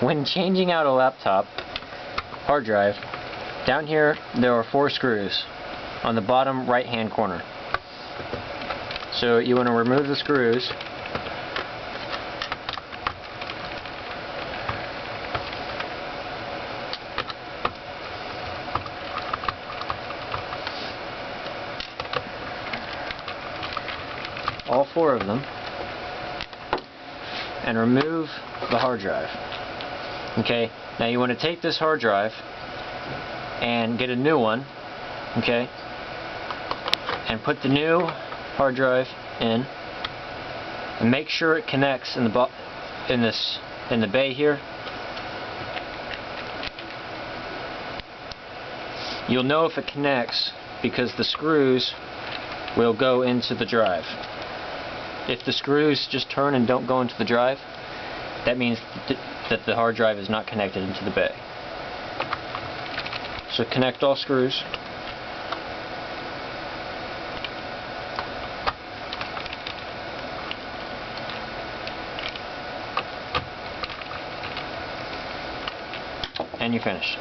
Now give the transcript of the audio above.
When changing out a laptop hard drive, down here there are 4 screws on the bottom right hand corner. So you want to remove the screws. All 4 of them, and remove the hard drive. Okay, now you want to take this hard drive and get a new one, okay, and put the new hard drive in, and make sure it connects in the bay here. You'll know if it connects because the screws will go into the drive. If the screws just turn and don't go into the drive, that means that the hard drive is not connected into the bay. So connect all screws. And you're finished.